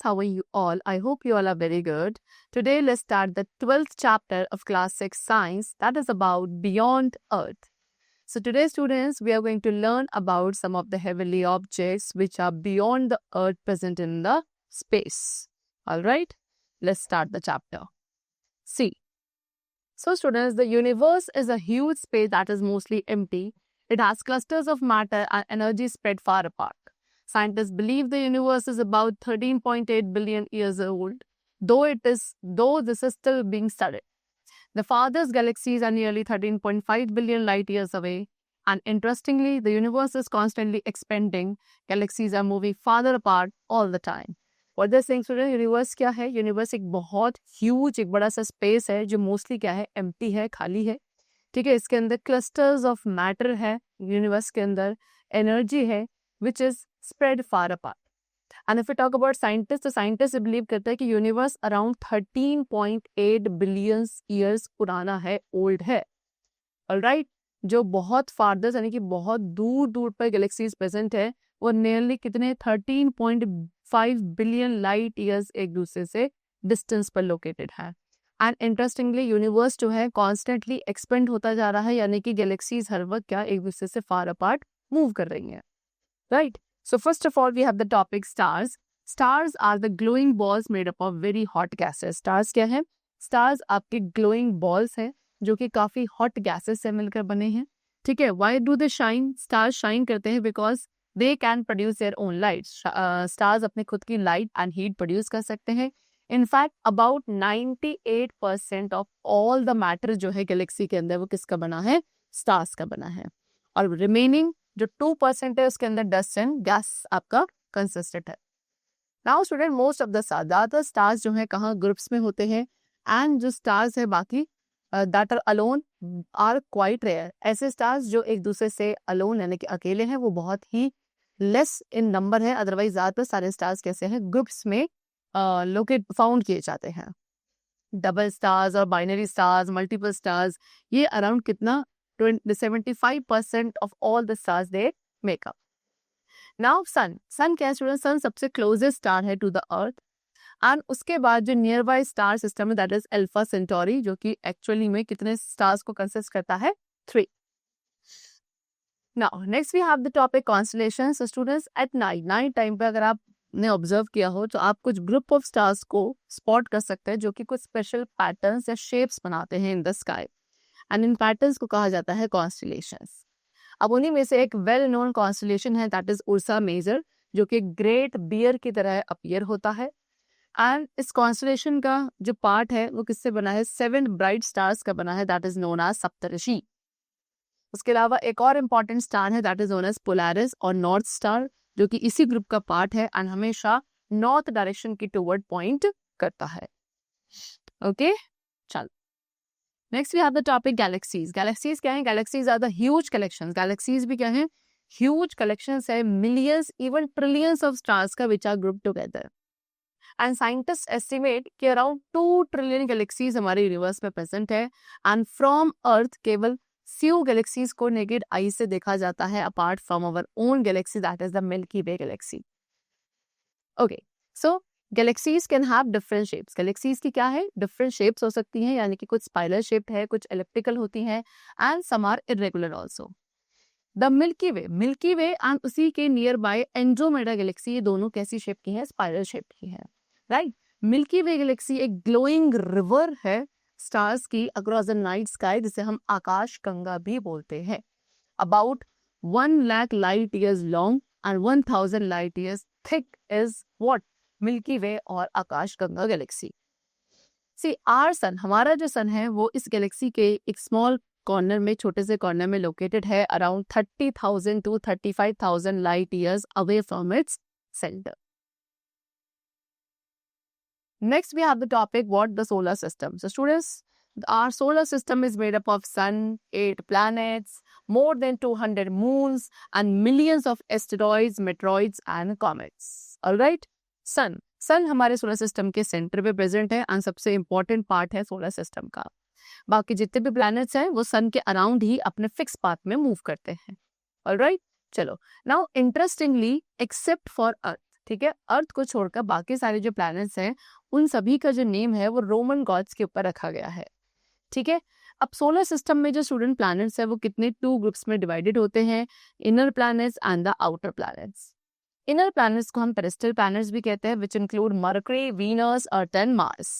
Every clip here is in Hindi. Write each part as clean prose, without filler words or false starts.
how are you all? I hope you all are very good. Today, let's start the 12th chapter of Class 6 Science, that is about Beyond Earth. So today, students, we are going to learn about some of the heavenly objects which are beyond the Earth present in the space. Alright, let's start the chapter. See. So students, the universe is a huge space that is mostly empty. It has clusters of matter and energy spread far apart. Scientists believe the universe is about 13.8 billion years old, though this is still being studied. The farthest galaxies are nearly 13.5 billion light years away, and interestingly, the universe is constantly expanding. Galaxies are moving farther apart all the time. What they're saying, students, universe क्या है? यूनिवर्स एक बहुत ह्यूज, एक बड़ा सा स्पेस है जो मोस्टली क्या है, एम्प्टी है, खाली है. ठीक है, इसके अंदर क्लस्टर्स ऑफ मैटर है, यूनिवर्स के अंदर एनर्जी है, which is spread far apart. And if you talk about scientist, तो साइंटिस्ट बिलीव करते हैं कि यूनिवर्स अराउंड 13.8 बिलियन ईयर्स पुराना है, ओल्ड है. ऑलराइट, जो बहुत फारदर्स यानी कि बहुत दूर दूर पर गैलेक्सीज प्रेजेंट है, वो नियरली कितने 13.5 बिलियन लाइट ईयर्स एक दूसरे से डिस्टेंस पर लोकेटेड है. एंड इंटरेस्टिंगली यूनिवर्स जो है कॉन्स्टेंटली एक्सपेंड होता जा रहा है, यानी कि गैलेक्सीज हर वक्त क्या एक दूसरे से फार अपार्ट मूव कर रही हैं. Right, so first of all we have the topic stars. Stars are the glowing balls made up of very hot gases. Stars क्या है? स्टार्स आपके ग्लोइंग बॉल्स हैं जो कि काफी हॉट गैसेस से मिलकर बने हैं. ठीक है, why do they shine? Stars shine करते हैं because they can produce their own light. Stars अपने खुद की लाइट एंड हीट प्रोड्यूस कर सकते हैं. In fact about 98% of all the matter जो है गैलेक्सी के अंदर वो किसका बना है? स्टार्स का बना है. और रिमेनिंग जो 2% है उसके अंदर डस्ट एंड गैस आपका कंसिस्टेंट है. Now student, most of the ज्यादातर स्टार्स जो है कहाँ ग्रुप्स में होते हैं, एंड जो स्टार्स है बाकी that are alone are quite rare. ऐसे स्टार्स जो एक दूसरे से अलोन यानी कि अकेले हैं वो बहुत ही लेस इन नंबर है. अदरवाइज ज्यादातर सारे स्टार्स कैसे हैं? ग्रुप्स में लोकेट फाउंड किए जाते हैं. डबल स्टार्स और बाइनरी स्टार्स, मल्टीपल स्टार्स, ये अराउंड कितना 75% of all the stars they make up. Now sun. Sun क्या है स्टूडेंट? सन सबसे क्लोजेस्ट स्टार है टू द अर्थ. एंड उसके बाद जो नियर बाय स्टार सिस्टम है दैट इज अल्फा सेंटोरी, जो कि एक्चुअली में कितने स्टार्स को कंसिस्ट करता है? 3. Now next we have the topic constellations. So students, at night time पे अगर आपने ऑब्जर्व किया हो तो आप कुछ ग्रुप ऑफ स्टार्स को स्पॉट कर सकते हैं जो कि कुछ स्पेशल पैटर्न्स या शेप्स बनाते हैं in the sky, and in patterns को कहा जाता है कॉन्स्टलेशंस. अब उन्हीं में से एक वेल नोन कॉन्स्टलेशन है दैट इज उर्सा मेजर, जो कि ग्रेट बियर की तरह अपीयर होता है. एंड इस कॉन्स्टलेशन का जो पार्ट है वो किससे बना है? 7 ब्राइट स्टार्स का बना है that is known as Saptarishi. उसके अलावा एक और इम्पॉर्टेंट स्टार है that is known as Polaris और नॉर्थ स्टार, जो कि इसी ग्रुप का पार्ट है एंड हमेशा नॉर्थ डायरेक्शन की टुवर्ड पॉइंट करता है. ओके, चल next we have the topic galaxies. Galaxies क्या है? Galaxies are the huge collections. Galaxies भी क्या है? ह्यूज कलेक्शंस है, millions even trillions of stars का which are group together. And scientist estimate कि अराउंड 2 ट्रिलियन गैलेक्सीज हमारे यूनिवर्स में प्रेजेंट है. एंड फ्रॉम अर्थ केवल few गैलेक्सीज को नेकेड आई से देखा जाता है apart from our own galaxy that is the Milky Way galaxy. Okay, so galaxies can have different shapes. Galaxies की क्या है? डिफरेंट शेप्स हो सकती हैं, यानी कि कुछ स्पाइरल शेप्ड है, कुछ एलिप्टिकल होती हैं, and some are irregular also. The Milky Way and उसी के नियर बाय एंड्रोमेडा गैलेक्सी, ये दोनों कैसी शेप की है? स्पाइरल शेप की है. राइट, मिल्की वे गैलेक्सी एक ग्लोइंग रिवर है स्टार्स की अक्रॉस द नाइट स्काई, जिसे हम आकाश गंगा भी बोलते हैं. About 1 lakh light years long and 1000 light years thick is what? Milky Way और Akash Ganga galaxy. See our sun, हमारा जो सन है वो इस गैलेक्सी के एक स्मॉल कॉर्नर में, छोटे से कॉर्नर में लोकेटेड है, around 30,000 to 35,000 light years away from its centre. Next, we have the topic what the solar system. So students, our solar system is made up of sun, 8 planets, more than 200 moons, and millions of asteroids, meteoroids, and comets. All right, sun. Sun हमारे solar system के center पे present है and सबसे important part है solar system का. बाकी जितने भी planets हैं वो sun के around ही अपने fixed path में move करते हैं. All right, चलो. Now, interestingly, except for Earth, ठीक है, अर्थ को छोड़कर बाकी सारे जो प्लैनेट्स हैं उन सभी का जो नेम है वो रोमन गॉड्स के ऊपर रखा गया है। ठीक है, अब सोलर सिस्टम में जो स्टूडेंट प्लैनेट्स है वो कितने 2 ग्रुप्स में डिवाइडेड होते हैं, inner planets and the outer planets. Inner planets को हम टेरेस्ट्रियल प्लैनेट्स भी कहते हैं, which include mercury, Venus, earth and Mars.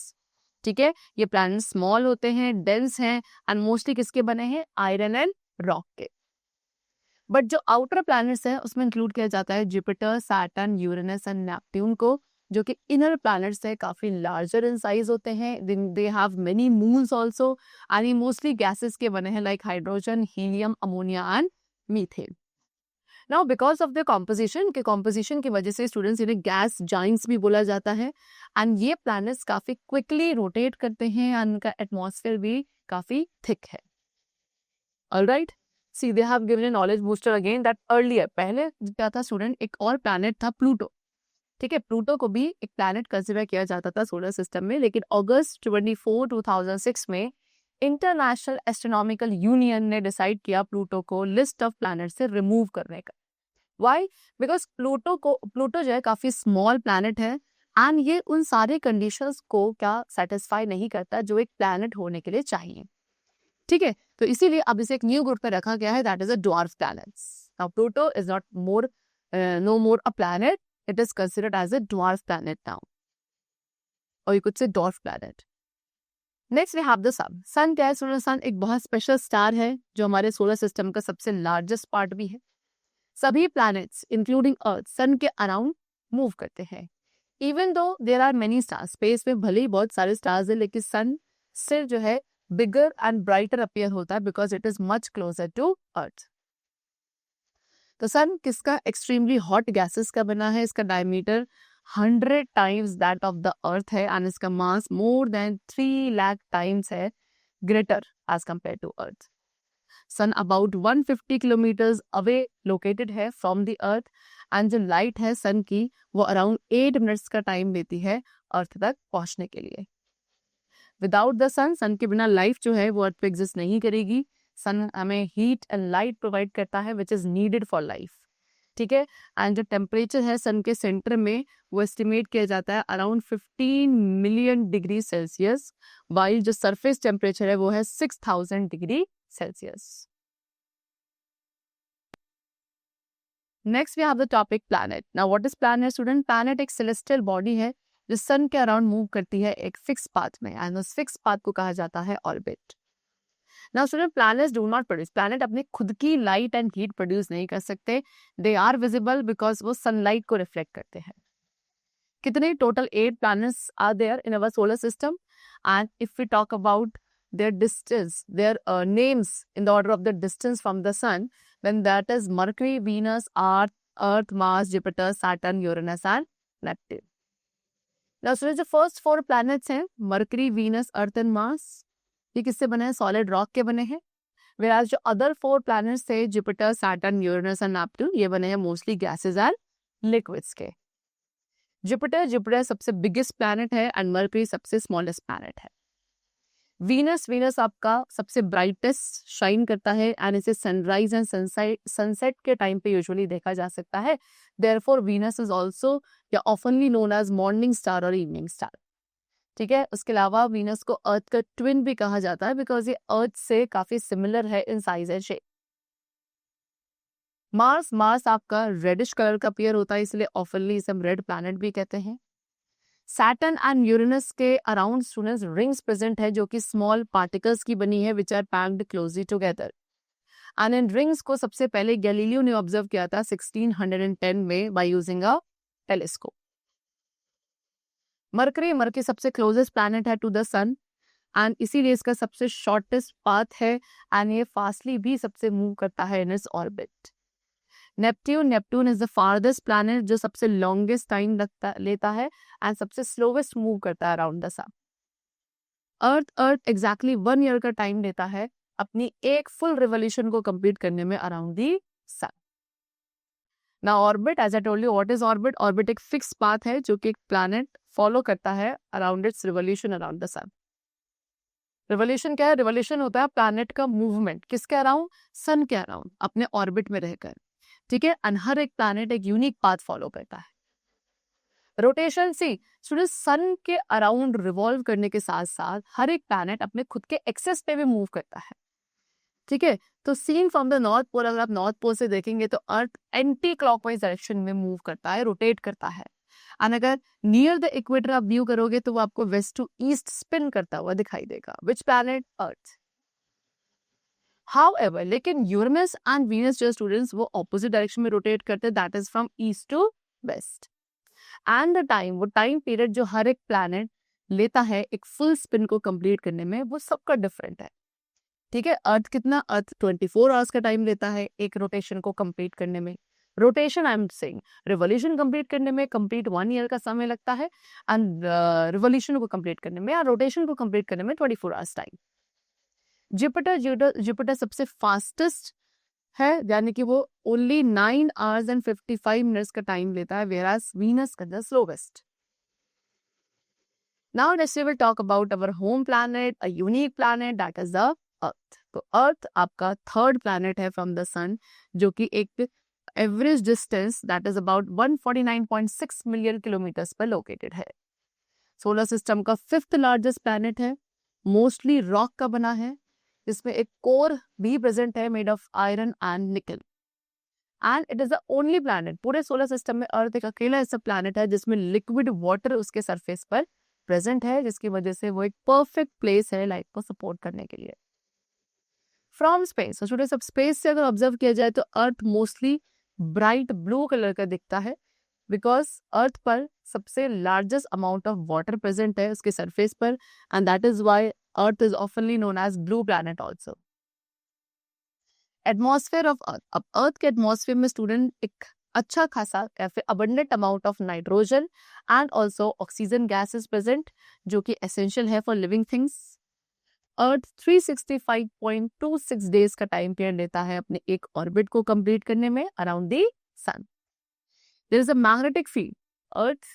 ठीक है, ये प्लैनेट्स स्मॉल होते हैं, डेंस हैं एंड मोस्टली किसके बने हैं, आयरन एंड रॉक के। बट जो आउटर प्लैनेट्स हैं उसमें इंक्लूड किया जाता है Jupiter, Saturn, Uranus and Neptune को, जो कि इनर प्लैनेट्स है, काफी लार्जर इन साइज होते हैं। They have many moons also and ये मोस्टली गैसेस के बने हैं like hydrogen, helium, ammonia and methane. Now because of the composition की वजह से स्टूडेंट्स इन्हें गैस जाइंट्स भी बोला जाता है एंड ये प्लैनेट्स काफी क्विकली रोटेट करते हैं एंड उनका एटमॉस्फेयर भी काफी थिक है। Alright, see they have given a knowledge booster again that earlier, पहले क्या था स्टूडेंट, एक और प्लैनेट था प्लूटो। ठीक है, प्लूटो को भी एक प्लैनेट कंसिडर किया जाता था सोलर सिस्टम में, लेकिन अगस्त 24, 2006 में इंटरनेशनल एस्ट्रोनॉमिकल यूनियन ने डिसाइड किया प्लूटो को लिस्ट ऑफ प्लैनेट से रिमूव करने का। व्हाई? बिकॉज प्लूटो जो है काफी स्मॉल प्लैनेट है एंड ये उन सारे कंडीशंस को क्या सेटिस्फाई नहीं करता जो एक प्लैनेट होने के लिए चाहिए। ठीक है, तो इसीलिए अब इसे एक न्यू ग्रुप पे रखा गया है, that is a dwarf planets. Now Pluto is not more no more a planet, it is considered as a dwarf planet now, और you could say dwarf planet. Next we have the sun. Sun क्या है स्टूडेंट? सन एक बहुत स्पेशल स्टार है जो हमारे सोलर सिस्टम का सबसे लार्जेस्ट पार्ट भी है। सभी प्लैनेट्स इंक्लूडिंग अर्थ सन के अराउंड मूव करते हैं। Even though there are many stars, space में भले ही बहुत सारे स्टार्स हैं, लेकिन सन सिर्फ जो है बिगर एंड ब्राइटर अपीयर होता है because it is much closer to Earth. तो सन किसका एक्सट्रीमली हॉट गैसेस का बना है, इसका diameter 100 times that of the Earth है एंड इसका mass more than 3 lakh times है greater as compare to Earth. Sun about 150 kilometres away located है फ्रॉम द अर्थ एंड जो लाइट है सन की वो अराउंड 8 मिनट्स का टाइम लेती है अर्थ तक पहुंचने के लिए। विदाउट द सन के बिना लाइफ जो है वो अर्थ पे एग्जिस्ट नहीं करेगी। सन हमें हीट एंड लाइट प्रोवाइड करता है which is needed for life. ठीक है, एंड जो टेम्परेचर है सन के सेंटर में वो एस्टिमेट किया जाता है around 15 million degree Celsius, while जो सरफेस टेम्परेचर है वो है 6000 डिग्री सेल्सियस। Next we have the topic planet. Now what is planet student? Planet एक सेलेस्टियल बॉडी है जो सन के अराउंड मूव करती है एक फिक्स पाथ में एंड उस फिक्स पाथ को कहा जाता है orbit. Now student planets do not produce, planet अपने खुद की लाइट एंड हीट प्रोड्यूस नहीं कर सकते, दे आर विजिबल बिकॉज वो सनलाइट को रिफ्लेक्ट करते हैं। कितने total 8 planets are there in our solar system and if we talk about their distance, their names in the order of the distance from the sun, then that is Mercury, Venus, Earth, Mars, Jupiter, Saturn, Uranus and Neptune. Now so the first 4 planets हैं Mercury, Venus, Earth and Mars, ये किससे बने हैं? सॉलिड रॉक के बने हैं। whereas जो अदर 4 planets थे Jupiter, Saturn, Uranus and Neptune, ये बने हैं मोस्टली गैसेस एंड लिक्विड्स के। जुपिटर सबसे बिगेस्ट प्लैनेट है एंड मर्क्यूरी सबसे स्मॉलेस्ट प्लैनेट है। वीनस आपका सबसे ब्राइटेस्ट शाइन करता है एंड इसे सनराइज एंड सनसेट के टाइम पे यूजुअली देखा जा सकता है। देयरफॉर वीनस इज आल्सो या oftenly known as morning star और इवनिंग स्टार। ठीक है, उसके अलावा वीनस को अर्थ का ट्विन भी कहा जाता है बिकॉज ये अर्थ से काफी सिमिलर है in size and shape. Mars आपका रेडिश कलर का अपीयर होता है, इसलिए ऑफनली इसे हम रेड प्लैनेट भी कहते हैं। सैटर्न एंड यूरेनस के अराउंड स्टूडेंट्स रिंग्स प्रेजेंट है जो कि स्मॉल पार्टिकल्स की बनी है which are packed closely together and इन रिंग्स को सबसे पहले गैलीलियो ने ऑब्जर्व किया था 1610 में by using a telescope. Mercury सबसे क्लोजेस्ट प्लैनेट है टू द सन एंड इसीलिए इसका सबसे शॉर्टेस्ट पाथ है एंड ये फास्टली भी सबसे मूव करता है in its orbit. Neptune is the farthest planet जो सबसे लॉन्गेस्ट टाइम लेता है एंड सबसे स्लोवेस्ट मूव करता है around the sun. Earth exactly 1 year का टाइम लेता है अपनी एक फुल रिवॉल्यूशन को कंप्लीट करने में around the sun. Now orbit, as I told you what is orbit? Orbit एक फिक्स पाथ है जो कि एक प्लैनेट फॉलो करता है around its revolution around the sun. Revolution क्या है? रिवॉल्यूशन होता है प्लैनेट का मूवमेंट किसके अराउंड? सन के अराउंड, अपने ऑर्बिट में रहकर। ठीक है, एंड हर एक प्लैनेट एक यूनिक पाथ फॉलो करता है। रोटेशन सी स्टूडेंट सन के अराउंड रिवॉल्व करने के साथ साथ हर एक प्लैनेट अपने खुद के एक्सेस पे भी मूव करता है, ठीक है। तो seeing from the north pole, अगर आप नॉर्थ पोल से देखेंगे तो अर्थ एंटी क्लॉकवाइज डायरेक्शन में मूव करता है, रोटेट करता है। एंड अगर नियर द इक्वेटर आप व्यू करोगे तो वो आपको वेस्ट टू ईस्ट स्पिन करता हुआ दिखाई देगा। Which planet? अर्थ। हाउएवर लेकिन यूरेनस एंड वीनस जो स्टूडेंट्स वो ऑपोजिट डायरेक्शन में रोटेट करते हैं, that is from east to west. And the time, वो टाइम पीरियड जो हर एक प्लैनेट लेता है एक फुल स्पिन को कंप्लीट करने में, वो सबका डिफरेंट है, ठीक है। अर्थ कितना? अर्थ 24 आवर्स का टाइम लेता है एक रोटेशन को कंप्लीट करने में। Rotation I am saying, revolution complete करने में कंप्लीट 1 ईयर का समय लगता है, एंड रिवॉल्यूशन को कंप्लीट करने में या रोटेशन को कंप्लीट करने में 24 आवर्स टाइम। जुपिटर सबसे फास्टेस्ट है, यानी कि वो ओनली 9 आवर्स एंड 55 मिनट्स का टाइम लेता है, वेरास वीनस का the slowest. Now next we will talk about our home planet, a unique planet, that is the earth. तो अर्थ आपका थर्ड प्लैनेट है फ्रॉम द सन, जो कि एक average distance that is about 149.6 million kilometres पर लोकेटेड है। सोलर सिस्टम का फिफ्थ लार्जेस्ट प्लैनेट है, मोस्टली रॉक का बना है, जिसमें एक कोर भी प्रेजेंट है मेड ऑफ आयरन एंड निकल। And it is the only planet, पूरे सोलर सिस्टम में अर्थ एक अकेला ऐसा प्लैनेट है जिसमें लिक्विड वाटर उसके सरफेस पर प्रेजेंट है, जिसकी वजह से वो एक परफेक्ट प्लेस है लाइफ को सपोर्ट करने के लिए। फ्रॉम स्पेस, तो छोटे सब स्पेस से अगर ऑब्जर्व किया जाए तो earth mostly bright blue colour का दिखता है, बिकॉज अर्थ पर सबसे largest amount of water present है उसके सरफेस पर, and that is why earth is ऑफनली known as blue planet also. Atmosphere of earth, अब अर्थ के एटमॉस्फेयर में स्टूडेंट एक अच्छा खासा या फिर abundant amount of nitrogen and also oxygen gas is present, जो कि एसेंशियल है for living things. Earth 365.26 days का टाइम पीरियड लेता है अपने एक ऑर्बिट को कंप्लीट करने में around the sun. There is a magnetic field, earth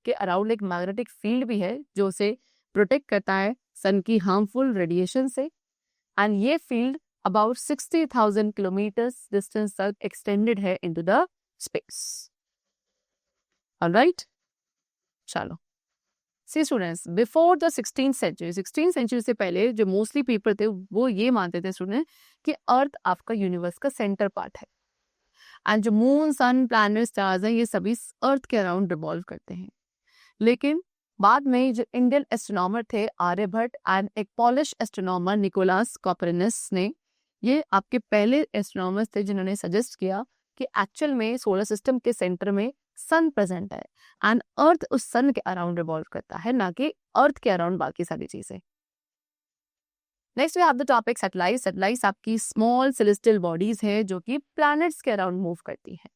के अराउंड एक मैग्नेटिक फील्ड भी है जो उसे प्रोटेक्ट करता है सन की हार्मफुल रेडिएशन से, एंड ये फील्ड about 60,000 kilometers distance तक extended है into the space. Alright? चलो। See students, before the 16th century, 16th century से पहले जो मोस्टली पीपल थे वो ये मानते थे स्टूडेंट कि अर्थ आपका यूनिवर्स का सेंटर पार्ट है, एंड जो मून, सन, प्लैनेट, स्टार्स हैं ये सभी अर्थ के अराउंड रिवॉल्व करते हैं। लेकिन बाद में जो इंडियन एस्ट्रोनॉमर थे आर्यभट्ट एंड एक पॉलिश एस्ट्रोनॉमर निकोलस कोपरनिकस ने, ये आपके पहले एस्ट्रोनॉमर्स थे जिन्होंने सजेस्ट किया कि एक्चुअल में सोलर सिस्टम के सेंटर में सन प्रेजेंट है एंड अर्थ उस सन के अराउंड रिवॉल्व करता है, ना कि अर्थ के अराउंड बाकी सारी चीजें। Next we have the topic satellite. Satellites आपकी स्मॉल सेलेस्टियल बॉडीज है जो कि प्लैनेट्स के अराउंड मूव करती हैं,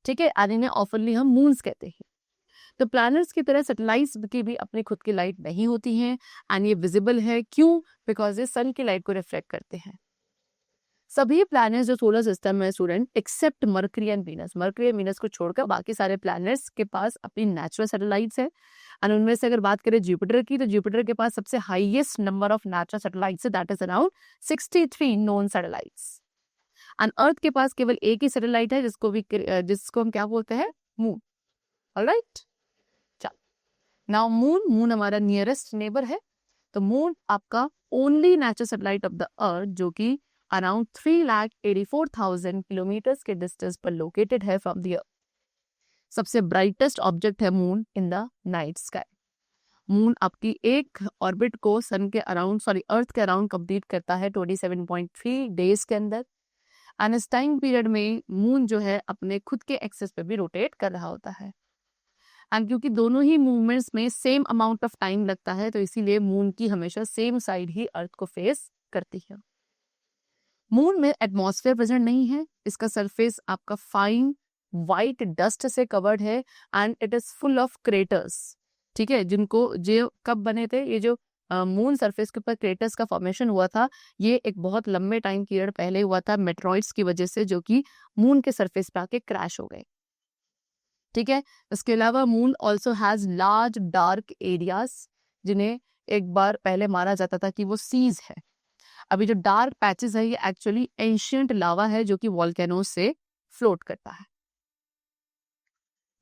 ठीक है, एंड इन्हें ऑफनली हम मून्स कहते हैं। तो प्लैनेट्स की तरह सैटेलाइट्स की भी अपनी खुद की लाइट नहीं होती हैं, एंड ये विजिबल है, क्यों? बिकॉज ये सन की लाइट को रिफ्लेक्ट करते हैं। सभी प्लैनेट्स जो सोलर सिस्टम में student except Mercury and Venus, Mercury and Venus को छोड़कर बाकी सारे प्लैनेट्स के पास अपनी नेचुरल सैटेलाइट्स हैं, एंड उनमें से अगर बात करें जुपिटर की, तो जुपिटर के पास सबसे highest number of natural satellites है, that is around 63 known satellites. And earth के पास केवल एक ही सैटेलाइट है जिसको हम क्या बोलते हैं? मून। ऑलराइट, चलो नाउ मून हमारा नियरेस्ट नेबर है, तो मून आपका only natural satellite of the अर्थ जो कि अराउंड 3,84,000 किलोमीटर्स के डिस्टेंस पर लोकेटेड है फ्रॉम द अर्थ। सबसे ब्राइटेस्ट ऑब्जेक्ट है moon in the night sky. Moon आपकी एक ऑर्बिट को सन के अराउंड अर्थ के अराउंड कंप्लीट करता है 27.3 डेज के अंदर, एंड इस टाइम पीरियड में मून जो है अपने खुद के एक्सेस पे भी रोटेट कर रहा होता है, एंड क्योंकि दोनों ही मूवमेंट्स में सेम अमाउंट ऑफ टाइम लगता है तो इसीलिए मून की हमेशा सेम साइड ही अर्थ को फेस करती है। मून में एटमॉस्फेयर प्रेजेंट नहीं है, इसका सरफेस आपका फाइन वाइट डस्ट से कवर्ड है, and it is full of craters, ठीक है, जिनको जो कब बने थे, ये जो मून सरफेस के ऊपर क्रेटर्स का फॉर्मेशन हुआ था, ये एक बहुत लंबे टाइम पीरियड पहले हुआ था मेट्रॉइड्स की वजह से, जो कि मून के सरफेस पे आके क्रैश हो गए, ठीक है। इसके अलावा moon also has large dark areas, जिन्हें एक बार पहले माना जाता था कि वो सीज है। अभी जो डार्क पैचेस है ये एक्चुअली एंशियंट लावा है जो कि वॉल्केनोज से फ्लोट करता है।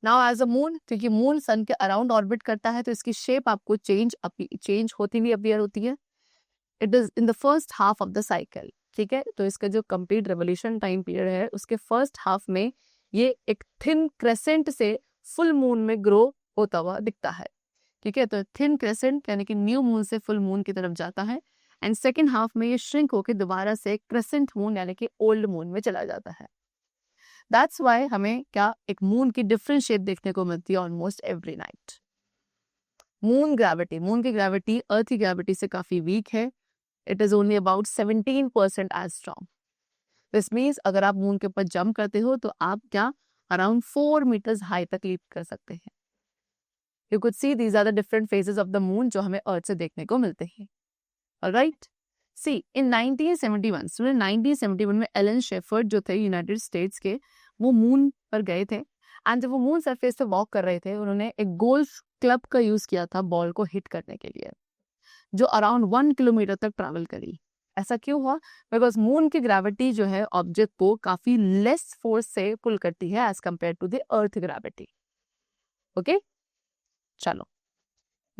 नाउ एज अ मून, क्योंकि मून सन के अराउंड ऑर्बिट करता है तो इसकी शेप आपको चेंज होती हुई अपीयर होती है. It is in the first half of the cycle. ठीक है, तो इसका जो कंप्लीट रेवोल्यूशन टाइम पीरियड है उसके फर्स्ट हाफ में ये एक थिन क्रेसेंट से फुल मून में ग्रो होता हुआ दिखता है. ठीक है, तो थिन क्रेसेंट यानी कि न्यू मून से फुल मून की तरफ जाता है, एंड सेकेंड हाफ में ये श्रिंक होकर दोबारा से क्रेसेंट मून यानी कि ओल्ड मून में चला जाता है. दैट्स वाई हमें क्या एक मून की डिफरेंट शेप देखने को मिलती है ऑलमोस्ट एवरी नाइट. मून की ग्रेविटी अर्थ की ग्रेविटी से काफी वीक है. It is only about 17% as strong. This means अगर आप मून के ऊपर जंप करते हो तो आप क्या अराउंड 4 मीटर्स हाई तक लीप कर सकते हैं. You could see these are the different phases of the moon जो हमें अर्थ से देखने को मिलते हैं. ऑलराइट, सी इन 1971 स्टूडेंट 1971 में एलन शेफर्ड जो थे यूनाइटेड स्टेट्स के, वो मून पर गए थे, एंड जब वो मून सरफेस पे वॉक कर रहे थे उन्होंने एक गोल्फ क्लब का यूज किया था बॉल को हिट करने के लिए, जो अराउंड 1 किलोमीटर तक ट्रैवल करी. ऐसा क्यों हुआ? बिकॉज मून की ग्रेविटी जो है ऑब्जेक्ट को काफी लेस फोर्स से पुल करती है as compare to the earth gravity. Okay, चलो,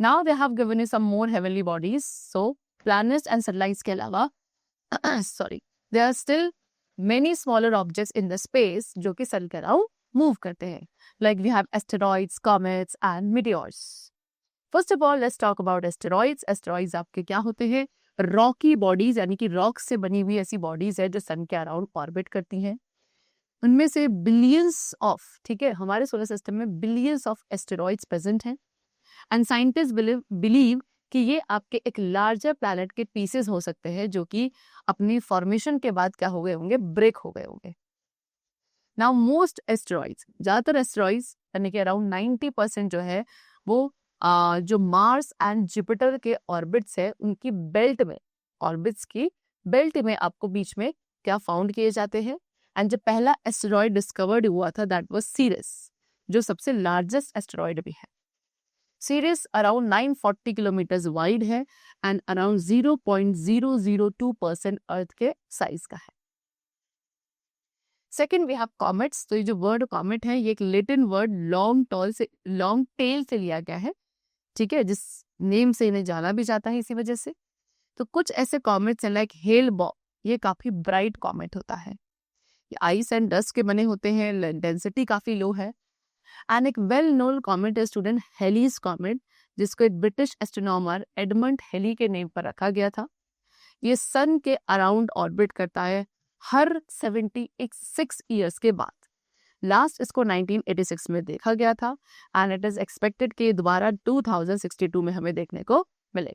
now they have given you some more heavenly bodies. So planets and satellites के अलावा sorry, there are still many smaller objects in the space जो कि सन के अराउंड मूव करते हैं. Like we have asteroids, comets and meteors. First of all let's talk about asteroids. Asteroids आपके क्या होते हैं? रॉकी बॉडीज यानी कि रॉक से बनी हुई ऐसी बॉडीज है जो सन के अराउंड ऑर्बिट करती हैं. उनमें से बिलियंस ऑफ, ठीक है, हमारे सोलर सिस्टम में बिलियंस ऑफ एस्टेरॉइड्स प्रेजेंट हैं, एंड साइंटिस्ट बिलीव कि ये आपके एक लार्जर प्लैनेट के पीसेस हो सकते हैं जो कि अपनी फॉर्मेशन के बाद क्या हो गए होंगे, ब्रेक हो गए होंगे. नाउ मोस्ट एस्टेरॉइड्स, ज्यादातर एस्टेरॉइड्स यानी कि अराउंड 90% जो है वो जो मार्स एंड जुपिटर के ऑर्बिट्स है उनकी बेल्ट में, ऑर्बिट्स की बेल्ट में आपको बीच में क्या फाउंड किए जाते हैं. एंड जब पहला एस्टेरॉइड डिस्कवर्ड हुआ था दैट वाज सीरियस, जो सबसे लार्जेस्ट एस्टेरॉइड भी है. सीरियस अराउंड 940 किलोमीटर वाइड है एंड अराउंड 0.002% अर्थ के साइज का है. Second we have comets. तो ये जो वर्ड कॉमेट है ये एक लैटिन वर्ड लॉन्ग टेल से लिया गया है. ठीक है, जिस नेम से इन्हें जाना भी जाता है इसी वजह से. तो कुछ ऐसे कॉमेट्स हैं लाइक हेल-बॉप, ये काफी ब्राइट कॉमेट होता है. ये आइस एंड डस्ट के बने होते हैं, डेंसिटी काफी लो है. एंड एक वेल नोन कॉमेट है स्टूडेंट हेलीज कॉमेट, जिसको एक ब्रिटिश एस्ट्रोनॉमर एडमंड हेली के नेम पर रखा गया था. ये सन के अराउंड ऑर्बिट करता है हर 76 ईयर्स के बाद. लास्ट इसको 1986 में देखा गया था एंड इट इज एक्सपेक्टेड कि दोबारा 2062 में हमें देखने को मिले.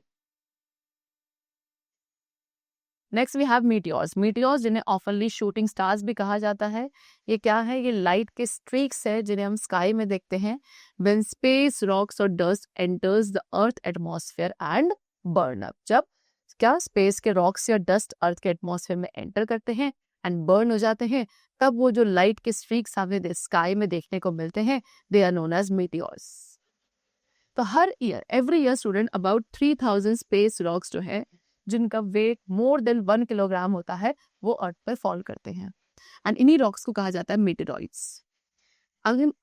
Next we have meteors. Meteors जिन्हें ऑफनली शूटिंग स्टार्स भी कहा जाता है. ये क्या है? ये लाइट के स्ट्रीक्स है जिन्हें हम स्काई में देखते हैं व्हेन स्पेस रॉक्स और dust enters the earth atmosphere and burn up. जब क्या स्पेस के रॉक्स या डस्ट अर्थ के एटमॉस्फेयर में एंटर करते हैं एंड बर्न हो जाते हैं, तब वो जो लाइट के स्ट्रीक्स हमें स्काई में देखने को मिलते हैं they are known as meteors. तो हर year every year student about 3000 space rocks जो है जिनका वेट मोर देन 1 किलोग्राम होता है वो अर्थ पर फॉल करते हैं एंड इन्हीं रॉक्स को कहा जाता है मीटेरॉइड्स.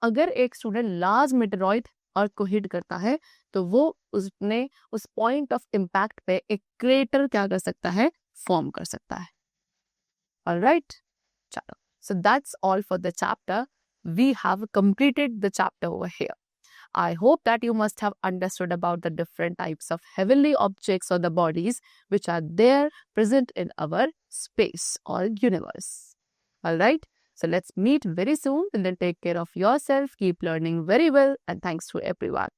अगर एक स्टूडेंट लार्ज मीटेरॉइड अर्थ को हिट करता है तो वो उसने उस पॉइंट ऑफ इम्पैक्ट पे एक क्रेटर क्या कर सकता है, फॉर्म कर सकता है. ऑलराइट, चलो, so that's all for the chapter. We have completed the chapter over here. I hope that you must have understood about the different types of heavenly objects or the bodies which are there present in our space or universe. Alright, so let's meet very soon and then take care of yourself. Keep learning very well and thanks to everyone.